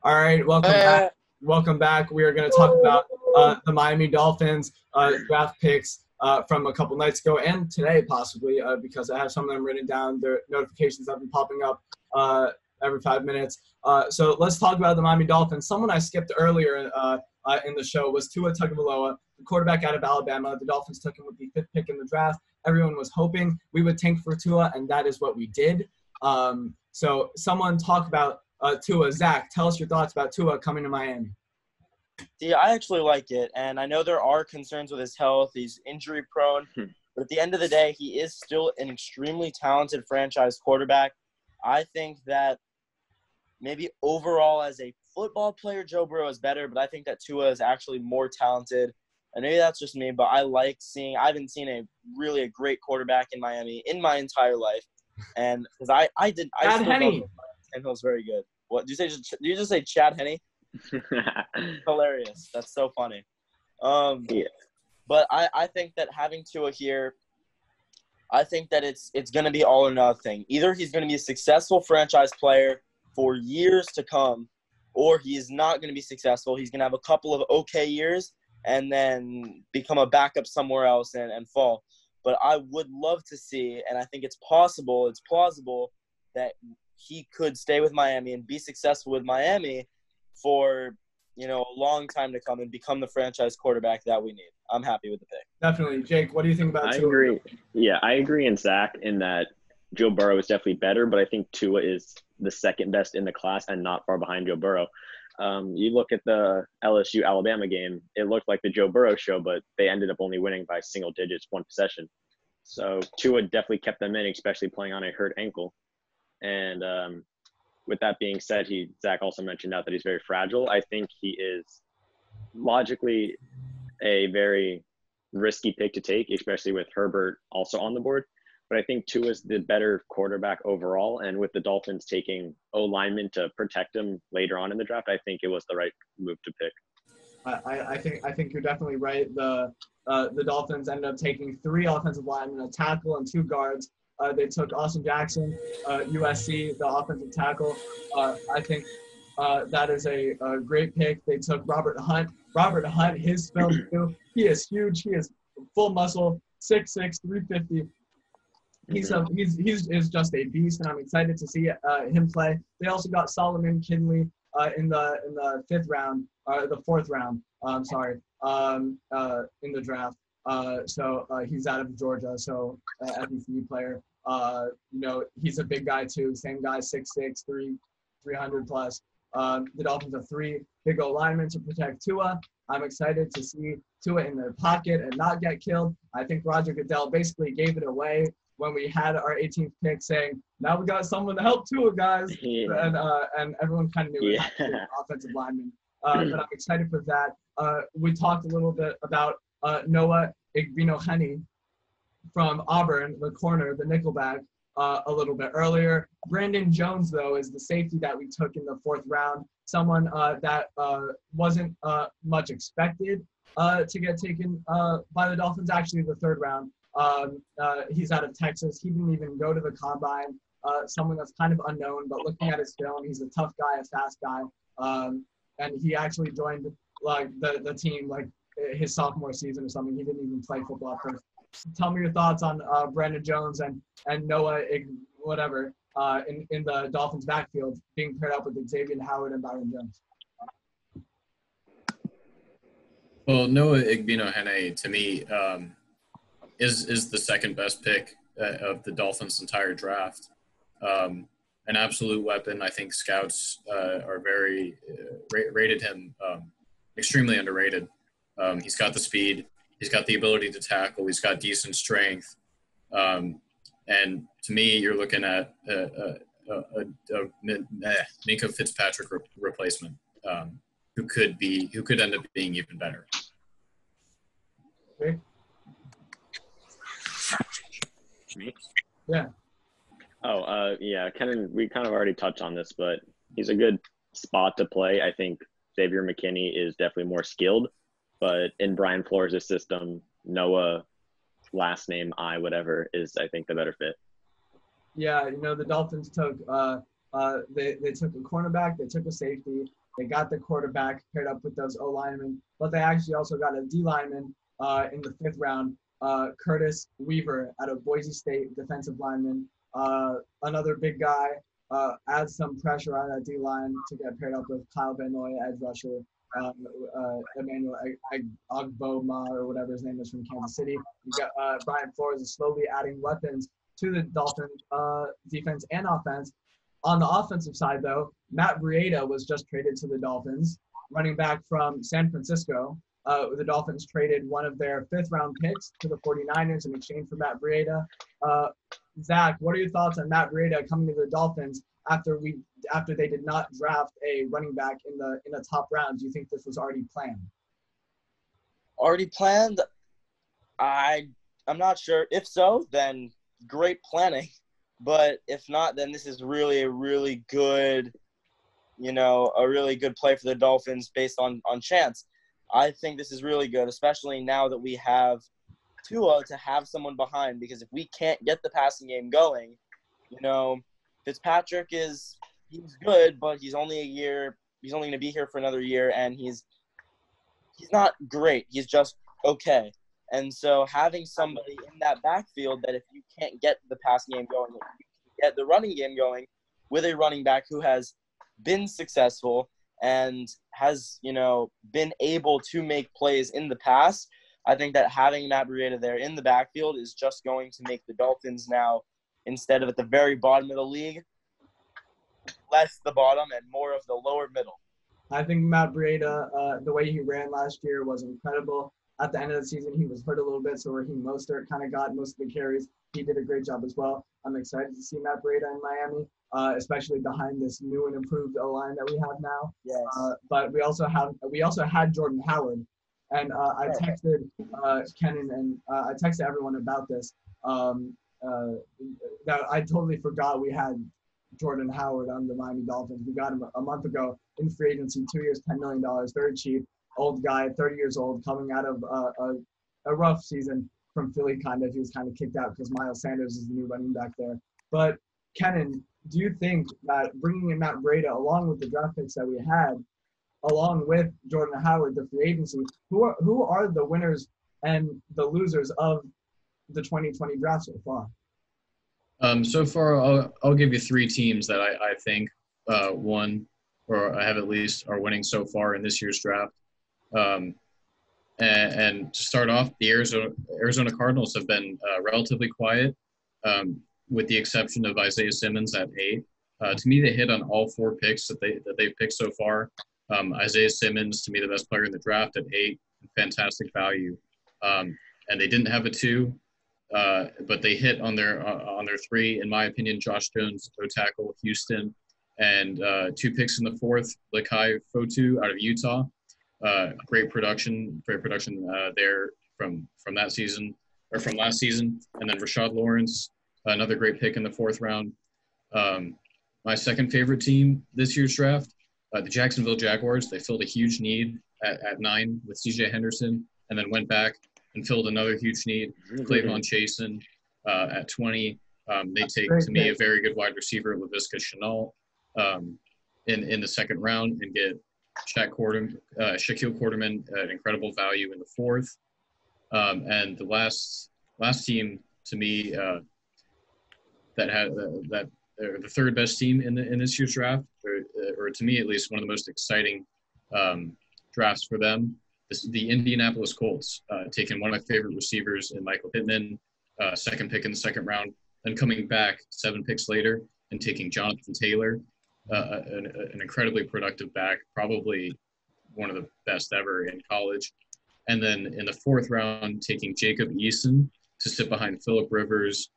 All right, welcome back. Welcome back. We are going to talk about the Miami Dolphins draft picks from a couple nights ago and today possibly because I have some of them written down. Their notifications have been popping up every 5 minutes. So let's talk about the Miami Dolphins. Someone I skipped earlier in the show was Tua Tagovailoa, the quarterback out of Alabama. The Dolphins took him with the 5th pick in the draft. Everyone was hoping we would tank for Tua, and that is what we did. So someone talk about Tua. Zach, tell us your thoughts about Tua coming to Miami. See, I actually like it, and I know there are concerns with his health. He's injury-prone, but at the end of the day, he is still an extremely talented franchise quarterback. I think that maybe overall as a football player, Joe Burrow is better, but I think that Tua is actually more talented. And maybe that's just me, but I like seeing – I haven't seen a great quarterback in Miami in my entire life. And because I Chad Henne. Tannehill's very good. What do you say? Did you just say Chad Henne? Hilarious. That's so funny. Yeah. But I think that having Tua here, I think that it's going to be all or nothing. Either he's going to be a successful franchise player for years to come, or he's not going to be successful. He's going to have a couple of okay years and then become a backup somewhere else and fall. But I would love to see, and I think it's plausible that he could stay with Miami and be successful with Miami for, a long time to come and become the franchise quarterback that we need. I'm happy with the pick. Definitely. Jake, what do you think about Tua? I agree. Yeah, I agree in Zach in that Joe Burrow is definitely better, but I think Tua is the second best in the class and not far behind Joe Burrow. You look at the LSU-Alabama game, it looked like the Joe Burrow show, but they ended up only winning by single digits, one possession. So Tua definitely kept them in, especially playing on a hurt ankle. And with that being said, Zach also mentioned out that he's very fragile. I think he is logically a very risky pick to take, especially with Herbert also on the board. But I think Tua is the better quarterback overall. And with the Dolphins taking O-linemen to protect him later on in the draft, I think it was the right move to pick. I think you're definitely right. The Dolphins ended up taking 3 offensive linemen, a tackle, and 2 guards. They took Austin Jackson, USC, the offensive tackle. I think that is a great pick. They took Robert Hunt. Robert Hunt, his film too. He is huge. He is full muscle, 6'6", 350. He's just a beast, and I'm excited to see him play. They also got Solomon Kinley in the 5th round, the 4th round. In the draft. So he's out of Georgia, so FEC player. He's a big guy too. Same guy, 6'6", 300 plus. The Dolphins have 3 big O linemen to protect Tua. I'm excited to see Tua in their pocket and not get killed. I think Roger Goodell basically gave it away when we had our 18th pick, saying, "Now we got someone to help Tua, guys," and everyone kind of knew it. Offensive lineman. But I'm excited for that. We talked a little bit about Noah Igbinoghene from Auburn, the corner, the nickelback, a little bit earlier. Brandon Jones, though, is the safety that we took in the 4th round, someone that wasn't much expected to get taken by the Dolphins, actually the 3rd round. He's out of Texas. He didn't even go to the combine. Someone that's kind of unknown, but looking at his film, he's a tough guy, a fast guy. And he actually joined the team his sophomore season or something. He didn't even play football first. Tell me your thoughts on Brandon Jones and Noah in the Dolphins backfield being paired up with Xavier Howard and Byron Jones. Well, Noah Igbinoghene to me is the second best pick of the Dolphins' entire draft. An absolute weapon. I think scouts are very rated him extremely underrated. He's got the speed. He's got the ability to tackle. He's got decent strength. And to me, you're looking at a Minka Fitzpatrick replacement who could end up being even better. Okay. Me? Yeah. Yeah, Kennan, we kind of already touched on this, but he's a good spot to play. I think Xavier McKinney is definitely more skilled, but in Brian Flores' system, Noah, last name whatever, is I think the better fit. Yeah, the Dolphins took they took a cornerback, they took a safety, They got the quarterback paired up with those O linemen, but they actually also got a D lineman in the 5th round, Curtis Weaver out of Boise State, defensive lineman. Another big guy, adds some pressure on that D line to get paired up with Kyle Van Noy, edge rusher, Emmanuel Ogboma or whatever his name is from Kansas City. You got Brian Flores is slowly adding weapons to the Dolphins defense and offense. On the offensive side, though, Matt Breida was just traded to the Dolphins, running back from San Francisco. The Dolphins traded one of their 5th-round picks to the 49ers in exchange for Matt Breida. Zach, what are your thoughts on Matt Breida coming to the Dolphins after they did not draft a running back in the top round? Do you think this was already planned? Already planned? I'm not sure. If so, then great planning. But if not, then this is really a really good, a really good play for the Dolphins based on chance. I think this is really good, especially now that we have Tua to have someone behind, because if we can't get the passing game going, Fitzpatrick he's good, but he's only going to be here for another year, and he's not great. He's just okay. And so having somebody in that backfield that if you can't get the passing game going, if you can get the running game going with a running back who has been successful and has, been able to make plays in the past, I think that having Matt Breida there in the backfield is just going to make the Dolphins now, instead of at the very bottom of the league, less the bottom and more of the lower middle. I think Matt Breida, the way he ran last year was incredible. At the end of the season, he was hurt a little bit, so Raheem Mostert kind of got most of the carries. He did a great job as well. I'm excited to see Matt Breida in Miami, especially behind this new and improved O-line that we have now. Yes. But we also had Jordan Howard, and I texted Kennan and I texted everyone about this. That I totally forgot we had Jordan Howard on the Miami Dolphins. We got him a month ago in free agency, 2 years, $10 million, very cheap. Old guy, 30 years old, coming out of a rough season from Philly, kind of. He was kind of kicked out because Miles Sanders is the new running back there. But, Kennan, do you think that bringing in Matt Breida, along with the draft picks that we had, along with Jordan Howard, the free agency, who are the winners and the losers of the 2020 draft so far? So far, I'll give you 3 teams that I think won, or I have at least are winning so far in this year's draft. And to start off, the Arizona Cardinals have been relatively quiet, with the exception of Isaiah Simmons at 8. To me, they hit on all 4 picks that they've picked so far. Isaiah Simmons, to me, the best player in the draft at 8, fantastic value. And they didn't have a 2, but they hit on their 3. In my opinion, Josh Jones, O tackle, Houston, and 2 picks in the 4th, Lakai Fotu out of Utah. Great production there from that season, or from last season. And then Rashad Lawrence, another great pick in the 4th round. My second favorite team this year's draft, the Jacksonville Jaguars. They filled a huge need at 9 with C.J. Henderson, and then went back and filled another huge need, Clavon Chasen at 20. They take, to me, a very good wide receiver, Laviska Shenault, in the 2nd round, and get Shaquille Quarterman at incredible value in the 4th. And the last team, to me, that had that the 3rd best team in this year's draft, or to me at least, one of the most exciting drafts for them, the Indianapolis Colts, taking one of my favorite receivers in Michael Pittman, 2nd pick in the 2nd round, then coming back 7 picks later and taking Jonathan Taylor, an incredibly productive back, probably one of the best ever in college. And then in the 4th round, taking Jacob Eason to sit behind Phillip Rivers.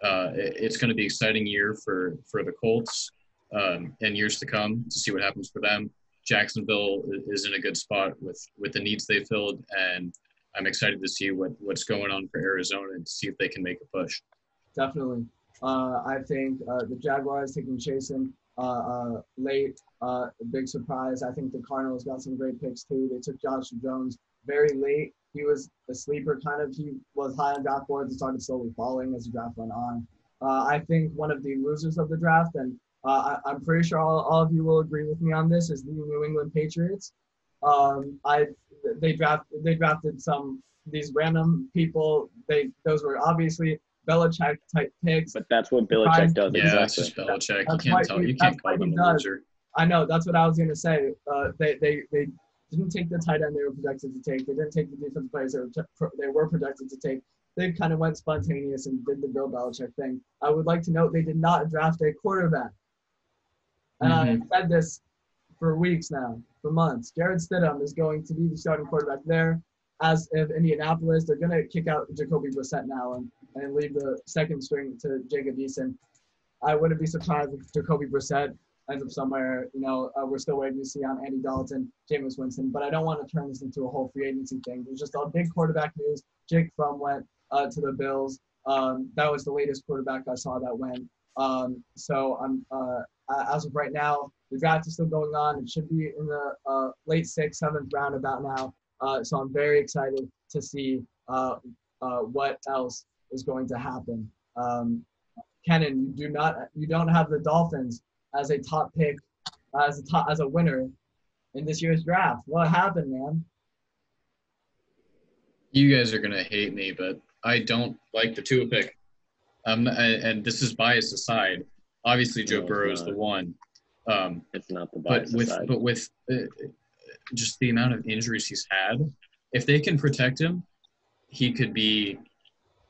It's going to be an exciting year for the Colts and years to come to see what happens for them. Jacksonville is in a good spot with the needs they filled, and I'm excited to see what's going on for Arizona and see if they can make a push. Definitely. I think the Jaguars taking Chasen late, big surprise. I think the Cardinals got some great picks too. They took Josh Jones very late. He was a sleeper kind of. He was high on draft boards and started slowly falling as the draft went on. I think one of the losers of the draft, and I'm pretty sure all of you will agree with me on this, is the New England Patriots. They drafted these random people. Those were obviously Belichick type picks. But that's what Belichick does. Yeah, exactly. that's just Belichick. You can't call them a loser. I know, that's what I was gonna say. They didn't take the tight end they were projected to take. They didn't take the defensive players they were projected to take. They kind of went spontaneous and did the Bill Belichick thing. I would like to note they did not draft a quarterback. And I've said this for weeks now, for months. Jarrett Stidham is going to be the starting quarterback there. As if Indianapolis, they're going to kick out Jacoby Brissett now and leave the second string to Jacob Eason. I wouldn't be surprised if Jacoby Brissett ends up somewhere. We're still waiting to see on Andy Dalton, Jameis Winston, but I don't want to turn this into a whole free agency thing. There's just a big quarterback news. Jake Fromm went to the Bills. That was the latest quarterback I saw that went. So I'm as of right now, the draft is still going on. It should be in the late 6th, 7th round about now. So I'm very excited to see what else is going to happen. Kennan, you don't have the Dolphins as a top pick, as a winner in this year's draft. What happened, man? You guys are gonna hate me, but I don't like the Tua pick. And this is bias aside. Obviously, Joe Burrow is the one. It's not the bias aside. But with just the amount of injuries he's had, if they can protect him, he could be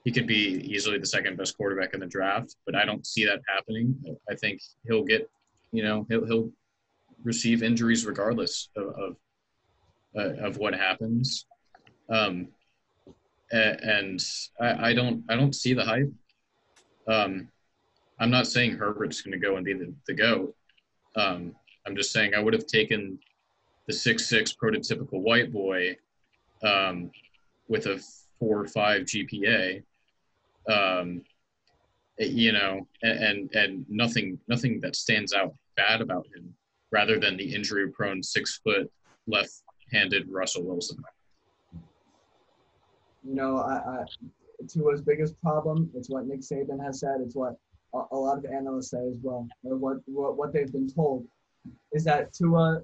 easily the second best quarterback in the draft. But I don't see that happening. I think he'll get, he'll receive injuries regardless of what happens. And I don't see the hype. I'm not saying Herbert's going to go and be the GOAT. I'm just saying I would have taken the 6'6" prototypical white boy with a 4 or 5 GPA, and nothing that stands out bad about him, rather than the injury-prone 6-foot left-handed Russell Wilson. Tua's biggest problem, it's what Nick Saban has said, it's what a lot of analysts say as well, or what they've been told, is that Tua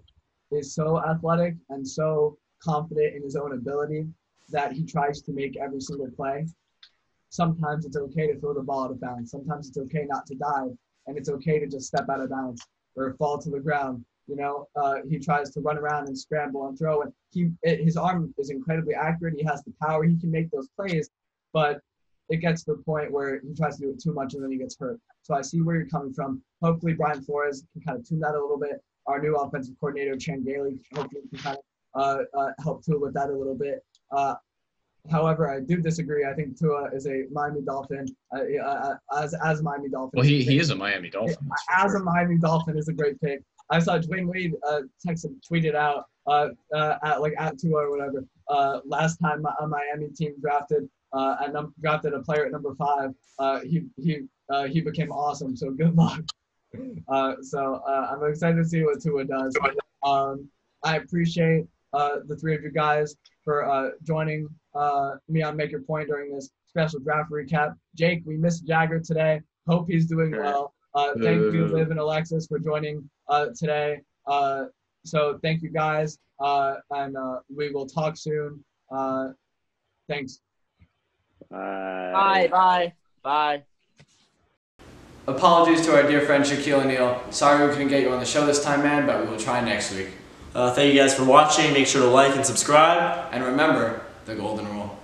is so athletic and so confident in his own ability that he tries to make every single play. Sometimes it's okay to throw the ball out of bounds. Sometimes it's okay not to dive, and it's okay to just step out of bounds or fall to the ground. He tries to run around and scramble and throw, and his arm is incredibly accurate. He has the power. He can make those plays, but it gets to the point where he tries to do it too much and then he gets hurt. So I see where you're coming from. Hopefully Brian Flores can kind of tune that a little bit. Our new offensive coordinator, Chan Gailey, hopefully can kind of help Tua with that a little bit. However, I do disagree. I think Tua is a Miami Dolphin. As a Miami Dolphin. Well, he is a Miami Dolphin. As a Miami Dolphin is a great pick. I saw Dwayne Wade tweeted out at Tua or whatever. Last time a Miami team drafted a player at number 5. He became awesome. So good luck. I'm excited to see what Tua does. I appreciate the three of you guys for joining me on Make Your Point during this special draft recap. Jake, we missed Jagger today. Hope he's doing well. Thank you, Liv and Alexis, for joining today. So thank you guys, and we will talk soon. Thanks. Bye. Apologies to our dear friend Shaquille O'Neal. Sorry we couldn't get you on the show this time, man, but we will try next week. Thank you guys for watching. Make sure to like and subscribe. And remember the golden rule.